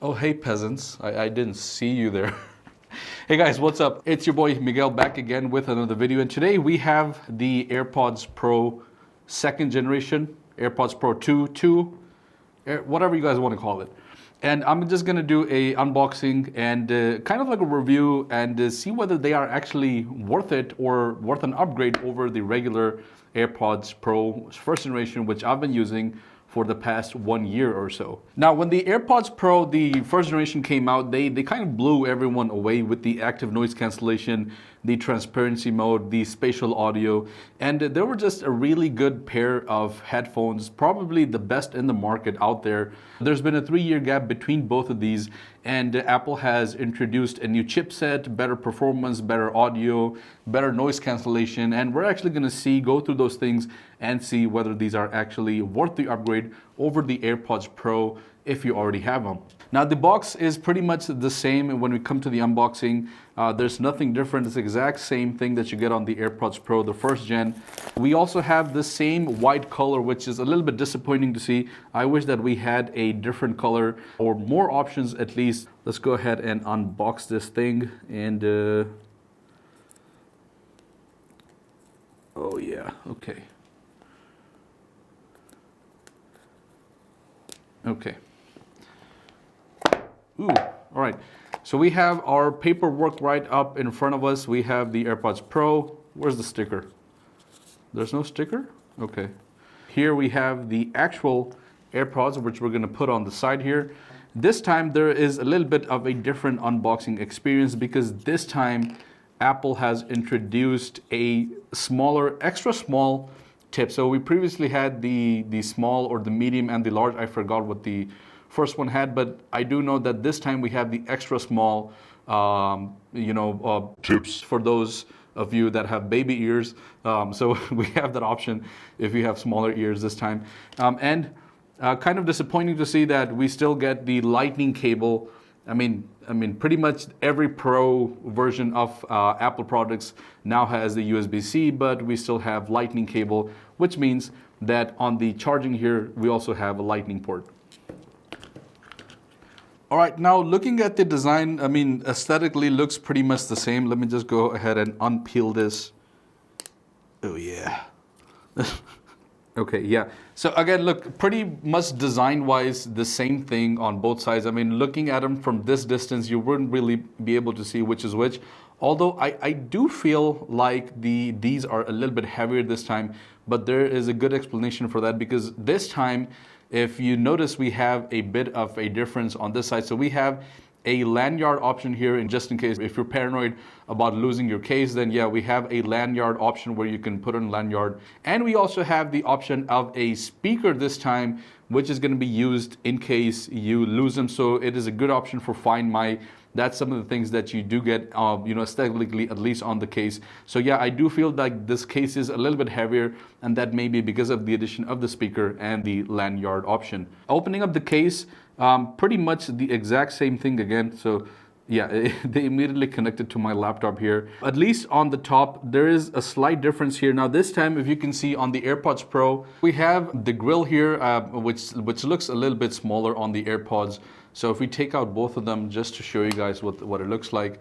Oh, hey peasants. I didn't see you there. Hey guys, what's up? It's your boy Miguel back again with another video. And today we have the AirPods Pro second generation, AirPods Pro 2, whatever you guys want to call it. And I'm just going to do a unboxing and kind of like a review and see whether they are actually worth it or worth an upgrade over the regular AirPods Pro first generation, which I've been using for the past 1 year or so. Now, when the AirPods Pro, the first generation came out, they kind of blew everyone away with the active noise cancellation, the transparency mode, the spatial audio, and they were just a really good pair of headphones, probably the best in the market out there. There's been a 3-year gap between both of these, and Apple has introduced a new chipset, better performance, better audio, better noise cancellation, and we're actually going to go through those things and see whether these are actually worth the upgrade over the AirPods Pro if you already have them. Now, the box is pretty much the same when we come to the unboxing. There's nothing different. It's the exact same thing that you get on the AirPods Pro, the first gen. We also have the same white color, which is a little bit disappointing to see. I wish that we had a different color or more options at least. Let's go ahead and unbox this thing and oh yeah, okay. Okay. Ooh, all right. So we have our paperwork right up in front of us. We have the AirPods Pro. Where's the sticker? There's no sticker? Okay. Here we have the actual AirPods, which we're going to put on the side here. This time there is a little bit of a different unboxing experience because this time Apple has introduced a smaller, extra small tip. So we previously had the small or the medium and the large. I forgot what the first one had, but I do know that this time we have the extra small, tips for those of you that have baby ears. So we have that option if you have smaller ears this time. And kind of disappointing to see that we still get the lightning cable. I mean, pretty much every Pro version of Apple products now has the USB-C, but we still have lightning cable, which means that on the charging here, we also have a lightning port. All right, now looking at the design, aesthetically looks pretty much the same. Let me just go ahead and unpeel this. Oh yeah. Okay, yeah. So again, look, pretty much design-wise, the same thing on both sides. Looking at them from this distance, you wouldn't really be able to see which is which. Although I do feel like these are a little bit heavier this time, but there is a good explanation for that because this time, if you notice, we have a bit of a difference on this side. So we have a lanyard option here, and just in case if you're paranoid about losing your case, then yeah, we have a lanyard option where you can put in lanyard. And we also have the option of a speaker this time, which is going to be used in case you lose them. So it is a good option for Find My. That's some of the things that you do get, aesthetically, at least on the case. So yeah, I do feel like this case is a little bit heavier, and that may be because of the addition of the speaker and the lanyard option. Opening up the case, pretty much the exact same thing again. So yeah, they immediately connected to my laptop here. At least on the top, there is a slight difference here. Now this time, if you can see on the AirPods Pro, we have the grill here, which looks a little bit smaller on the AirPods. So if we take out both of them, just to show you guys what it looks like.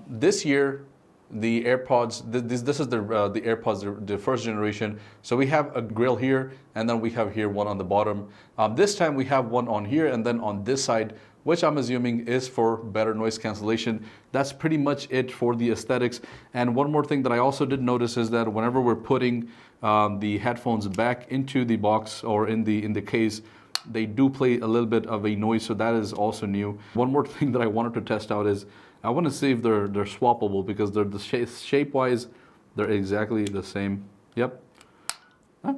This year, the AirPods, this is the AirPods, the first generation. So we have a grill here, and then we have here one on the bottom. This time we have one on here, and then on this side, which I'm assuming is for better noise cancellation. That's pretty much it for the aesthetics. And one more thing that I also did notice is that whenever we're putting the headphones back into the box or in the case, they do play a little bit of a noise, so that is also new. One more thing that I wanted to test out is I want to see if they're swappable because they're shape-wise, they're exactly the same. Yep.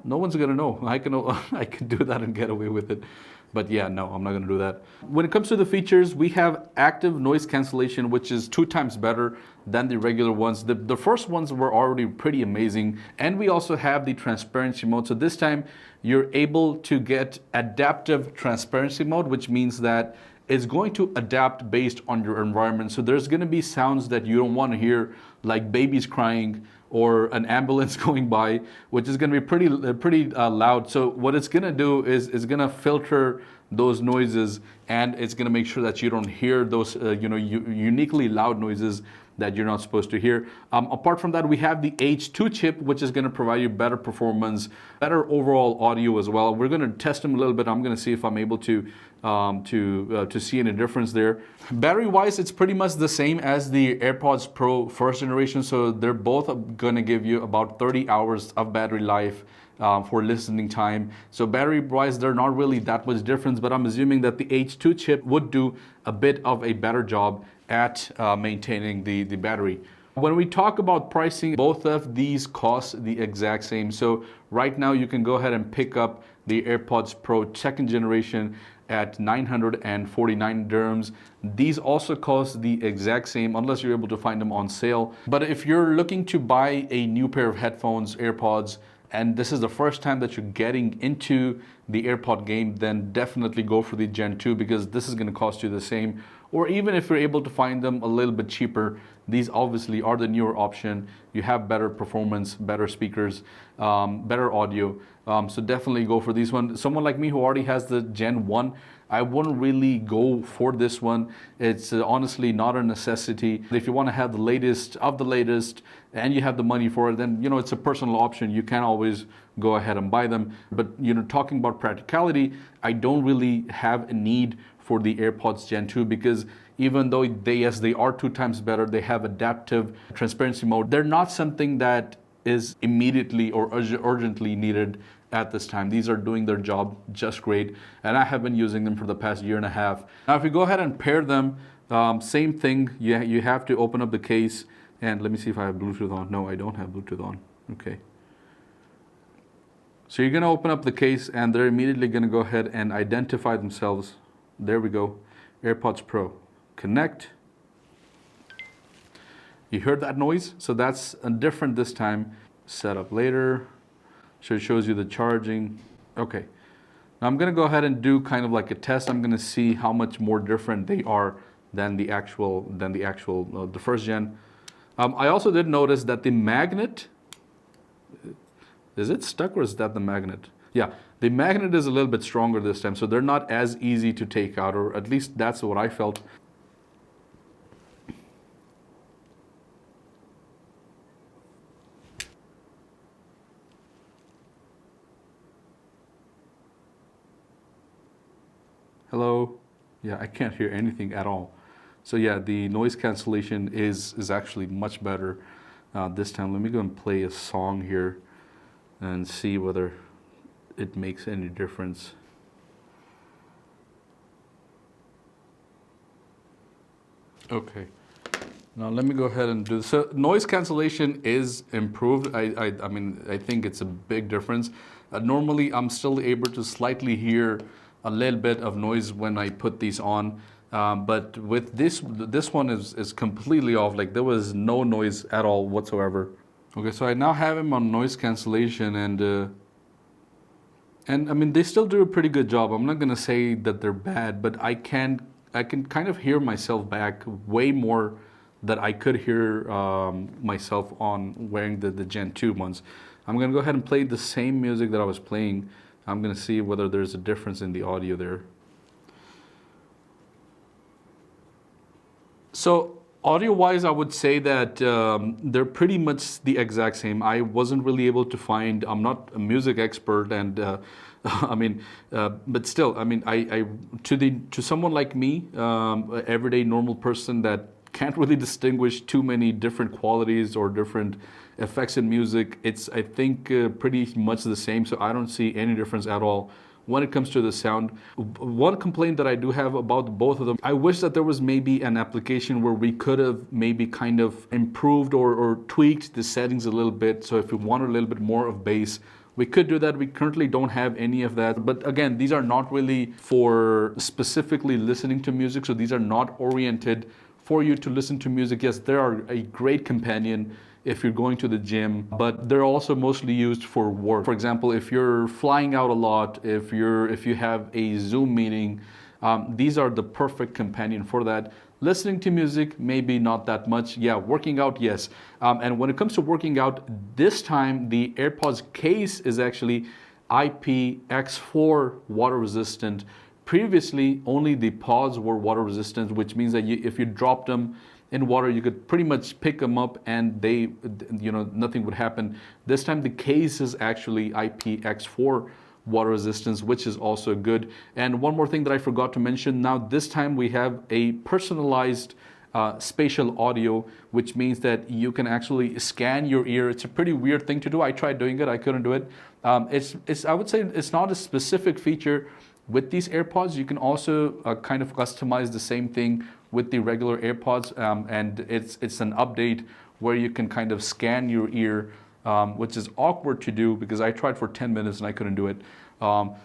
No one's gonna know. I can do that and get away with it. But yeah, no, I'm not gonna do that. When it comes to the features, we have active noise cancellation, which is 2 times better than the regular ones. The first ones were already pretty amazing. And we also have the transparency mode. So this time you're able to get adaptive transparency mode, which means that it's going to adapt based on your environment. So there's gonna be sounds that you don't wanna hear, like babies crying or an ambulance going by, which is going to be pretty loud. So what it's going to do is it's going to filter those noises, and it's going to make sure that you don't hear those uniquely loud noises that you're not supposed to hear. Apart from that, we have the H2 chip, which is going to provide you better performance, better overall audio as well. We're going to test them a little bit. I'm going to see if I'm able to see any difference there. Battery-wise, it's pretty much the same as the AirPods Pro first generation. So they're both going to give you about 30 hours of battery life for listening time. So battery-wise, they're not really that much difference, but I'm assuming that the H2 chip would do a bit of a better job at maintaining the battery. When we talk about pricing, both of these cost the exact same. So right now you can go ahead and pick up the AirPods Pro second generation at 949 dirhams. These also cost the exact same unless you're able to find them on sale. But if you're looking to buy a new pair of headphones, AirPods, and this is the first time that you're getting into the AirPod game, then definitely go for the Gen 2 because this is going to cost you the same. Or even if you're able to find them a little bit cheaper, these obviously are the newer option. You have better performance, better speakers, better audio. So definitely go for these one. Someone like me who already has the Gen 1, I wouldn't really go for this one. It's honestly not a necessity. If you want to have the latest of the latest and you have the money for it, then it's a personal option. You can always go ahead and buy them. But talking about practicality, I don't really have a need for the AirPods Gen 2 because even though they are 2 times better, they have adaptive transparency mode. They're not something that is immediately or urgently needed at this time. These are doing their job just great, and I have been using them for the past year and a half. Now, if we go ahead and pair them, same thing. You have to open up the case, and let me see if I have Bluetooth on. No, I don't have Bluetooth on. Okay. So you're going to open up the case, and they're immediately going to go ahead and identify themselves. There we go. AirPods Pro. Connect. You heard that noise? So that's different this time. Set up later. So it shows you the charging. Okay. Now I'm going to go ahead and do kind of like a test. I'm going to see how much more different they are than the first gen. I also did notice that the magnet, is it stuck or is that the magnet? Yeah, the magnet is a little bit stronger this time, so they're not as easy to take out, or at least that's what I felt. Hello? Yeah, I can't hear anything at all. So yeah, the noise cancellation is actually much better this time. Let me go and play a song here and see whether it makes any difference. Okay. Now let me go ahead and do this. So noise cancellation is improved. I mean, I think it's a big difference. Normally, I'm still able to slightly hear a little bit of noise when I put these on. But with this one is completely off. Like there was no noise at all whatsoever. Okay, so I now have him on noise cancellation, and I mean they still do a pretty good job. I'm not gonna say that they're bad, but I can kind of hear myself back way more than I could hear myself on wearing the Gen 2 ones. I'm gonna go ahead and play the same music that I was playing. I'm gonna see whether there's a difference in the audio there. So audio-wise, I would say that they're pretty much the exact same. I wasn't really able to find. I'm not a music expert, and I mean, but still, I mean, to someone like me, everyday normal person that can't really distinguish too many different qualities or different effects in music, it's I think pretty much the same. So I don't see any difference at all when it comes to the sound. One complaint that I do have about both of them, I wish that there was maybe an application where we could have maybe kind of improved or tweaked the settings a little bit. So if we wanted a little bit more of bass, we could do that. We currently don't have any of that. But again, these are not really for specifically listening to music. So these are not oriented for you to listen to music. Yes, they are a great companion if you're going to the gym, but they're also mostly used for work. For example, if you're flying out a lot, if you have a Zoom meeting, these are the perfect companion for that. Listening to music, maybe not that much. Yeah, working out, yes. And when it comes to working out, this time the AirPods case is actually IPX4 water resistant, previously only the pods were water resistant, which means that if you dropped them in water, you could pretty much pick them up and they, nothing would happen. This time the case is actually IPX4 water resistance, which is also good. And one more thing that I forgot to mention, now this time we have a personalized spatial audio, which means that you can actually scan your ear. It's a pretty weird thing to do. I tried doing it, I couldn't do it. I would say it's not a specific feature with these AirPods. You can also kind of customize the same thing with the regular AirPods, and it's an update where you can kind of scan your ear, which is awkward to do because I tried for 10 minutes and I couldn't do it.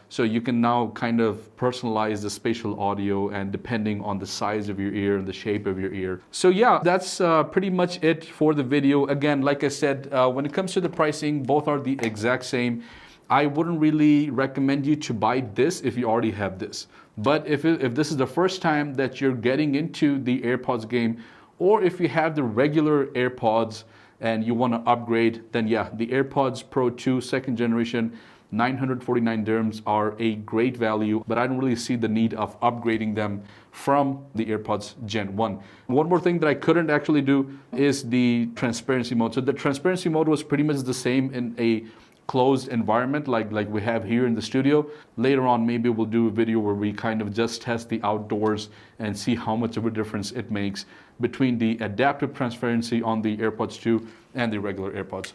So you can now kind of personalize the spatial audio and depending on the size of your ear and the shape of your ear. So yeah, that's pretty much it for the video. Again, like I said, when it comes to the pricing, both are the exact same. I wouldn't really recommend you to buy this if you already have this. But if this is the first time that you're getting into the AirPods game, or if you have the regular AirPods and you want to upgrade, then yeah, the AirPods Pro 2 second generation, 949 dirhams are a great value, but I don't really see the need of upgrading them from the AirPods Gen 1. One more thing that I couldn't actually do is the transparency mode. So the transparency mode was pretty much the same in a closed environment like we have here in the studio. Later on, maybe we'll do a video where we kind of just test the outdoors and see how much of a difference it makes between the adaptive transparency on the AirPods 2 and the regular AirPods.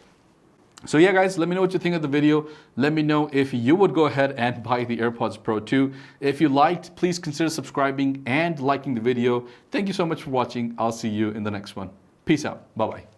So yeah, guys, let me know what you think of the video. Let me know if you would go ahead and buy the AirPods Pro 2. If you liked, please consider subscribing and liking the video. Thank you so much for watching. I'll see you in the next one. Peace out. Bye-bye.